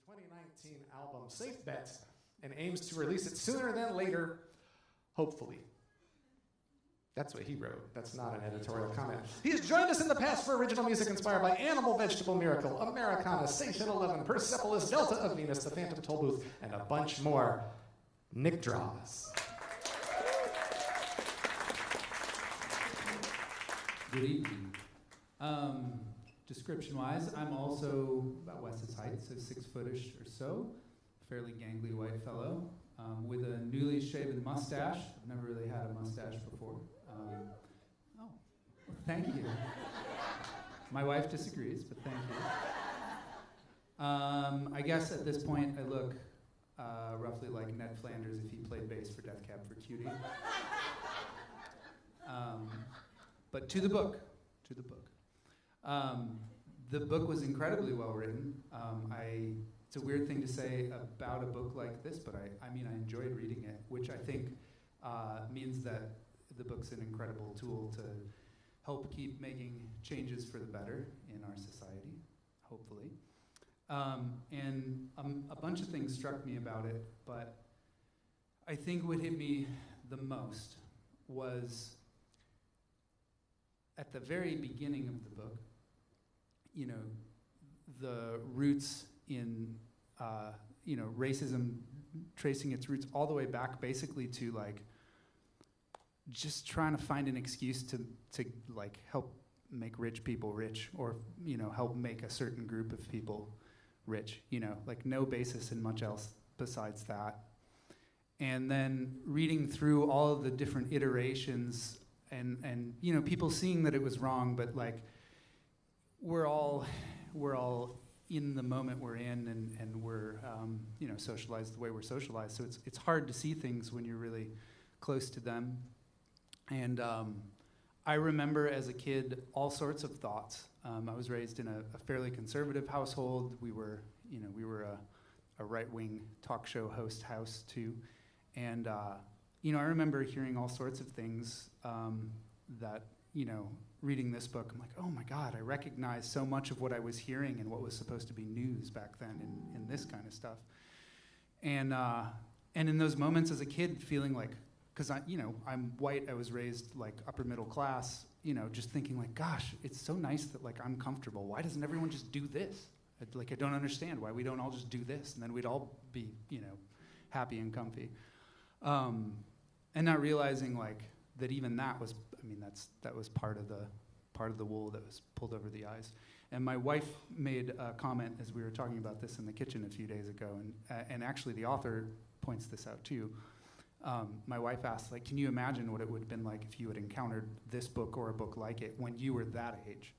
2019 album Safe Bet and aims to release it sooner than later, hopefully. That's what he wrote. That's not an editorial comment. He has joined us in the past for original music inspired by Animal Vegetable Miracle, Americana, Station 11, Persepolis, Delta of Venus, The Phantom Toll Booth, and a bunch more. Nick Draws. Good evening. Description-wise, I'm also about Wes's height, so 6-footish or so, fairly gangly white fellow, with a newly shaven mustache. I've never really had a mustache before. Thank you. My wife disagrees, but thank you. I guess at this point I look roughly like Ned Flanders if he played bass for Death Cab for Cutie. But to the book. The book was incredibly well written. It's a weird thing to say about a book like this, but I mean I enjoyed reading it, which I think means that the book's an incredible tool to help keep making changes for the better in our society, hopefully. And a bunch of things struck me about it, but I think what hit me the most was at the very beginning of the book, you know, the roots in, racism, tracing its roots all the way back basically to like, just trying to find an excuse to like help make rich people rich, or, you know, help make a certain group of people rich, you know, like no basis in much else besides that. And then reading through all of the different iterations and you know, people seeing that it was wrong, but like we're all in the moment we're in, and we're you know, socialized the way we're socialized. So it's hard to see things when you're really close to them. And I remember as a kid all sorts of thoughts. I was raised in a fairly conservative household. We were a right-wing talk show host house too, and you know, I remember hearing all sorts of things that, you know, reading this book, I'm like, oh my God, I recognize so much of what I was hearing and what was supposed to be news back then in this kind of stuff. And in those moments as a kid, feeling like, because I'm white, I was raised like upper middle class, you know, just thinking like, gosh, it's so nice that like I'm comfortable. Why doesn't everyone just do this? I don't understand why we don't all just do this, and then we'd all be, you know, happy and comfy. And not realizing like that even that was, I mean, that was part of the wool that was pulled over the eyes. And my wife made a comment as we were talking about this in the kitchen a few days ago, and actually the author points this out too. My wife asked, like, can you imagine what it would have been like if you had encountered this book or a book like it when you were that age?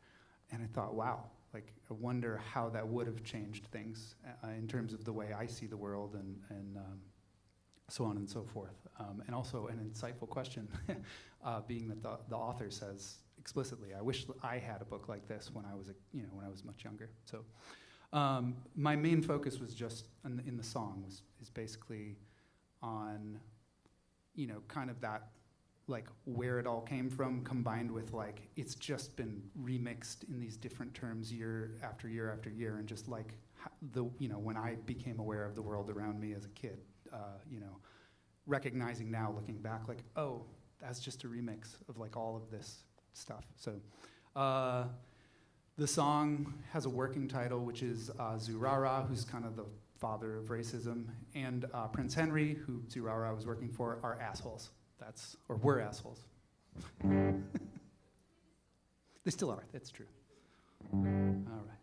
And I thought, wow, like, I wonder how that would have changed things in terms of the way I see the world and so on and so forth. And also an insightful question, being that the author says explicitly, I wish I had a book like this when I was much younger. So my main focus was just in the song is basically on, you know, kind of that, like where it all came from, combined with like it's just been remixed in these different terms year after year after year, and just like when I became aware of the world around me as a kid, you know, recognizing now, looking back, like, oh, that's just a remix of like all of this stuff. So the song has a working title, which is Zurara, who's kind of the father of racism, and Prince Henry, who Zurara was working for, are assholes. Were assholes. They still are, that's true. All right.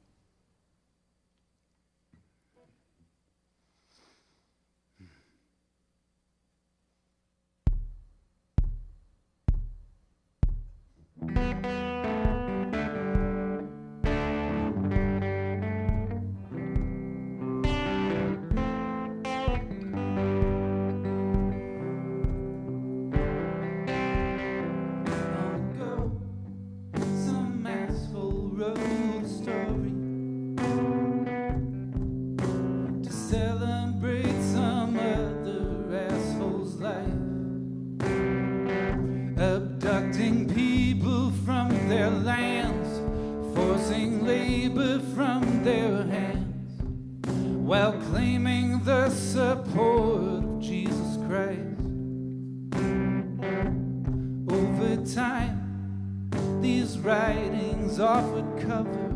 Abducting people from their lands, forcing labor from their hands, while claiming the support of Jesus Christ. Over time, these writings offered cover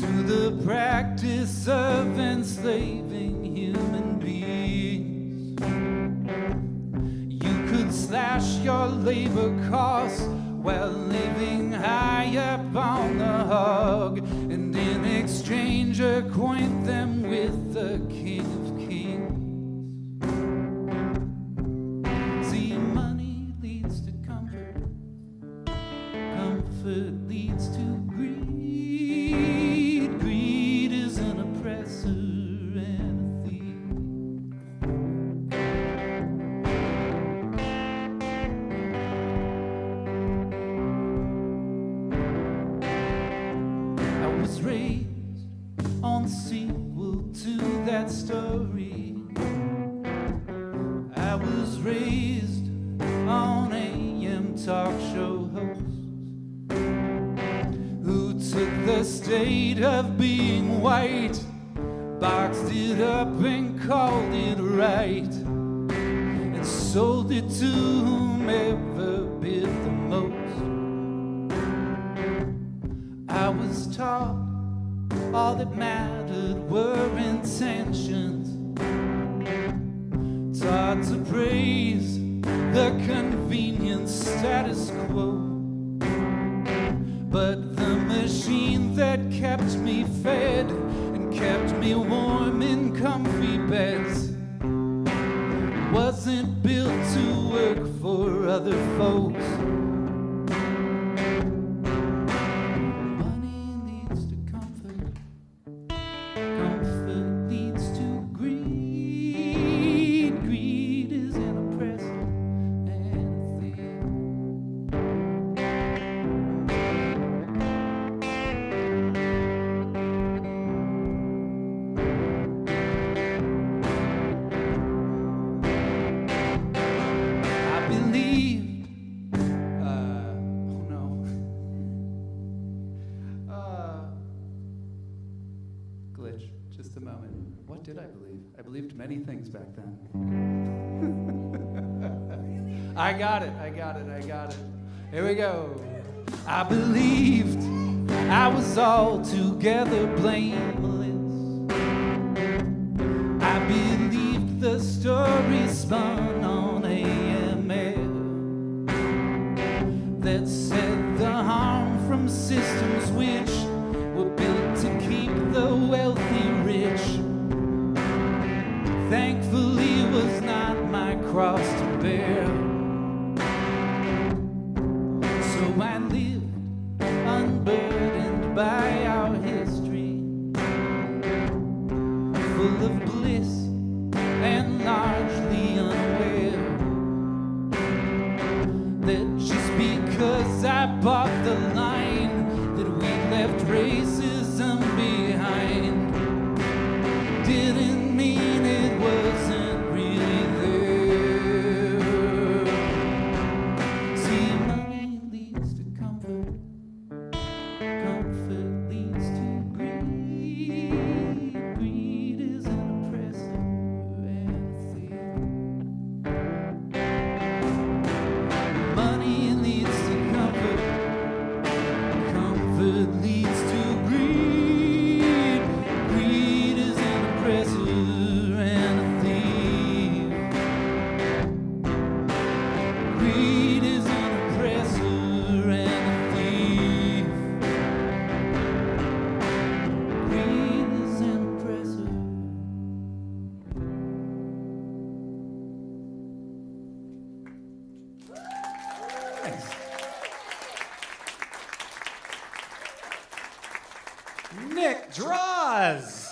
to the practice of enslaving human beings. You could slash your labor costs while living high up on the hog, and in exchange acquaint them with the King of Kings. See, money leads to comfort, comfort leads to greed, greed is an oppressor and a thief. I was raised on the sequel to that story. I was raised on AM talk show hosts who took the state of being white, boxed it up and called it right, and sold it to whomever bid the most. I was taught all that mattered were intentions, taught to praise the convenient status quo. But the machine that kept me fed and kept me warm in comfy beds wasn't built to work for other folks. Money leads to comfort, comfort leads to greed, greed is an oppressor and a thief. I believed, oh no. Glitch, just a moment. What did I believe? I believed many things back then. I got it. Here we go. I believed I was altogether blameless. I believed the story spun on AML that said the harm from systems which were built to keep the wealthy rich. Thankfully was not my cross to bear. So I lived unburdened by our history, full of bliss and largely unaware that just because I bought the line that we left racism behind didn't mean it wasn't really there. See, money leads to comfort, comfort leads to greed, greed is an oppressor and a thief. Money leads to comfort, comfort leads to greed, greed is an oppressor and a thief. Greed is an oppressor and a thief. Greed is an oppressor. Thanks. Nick Draws.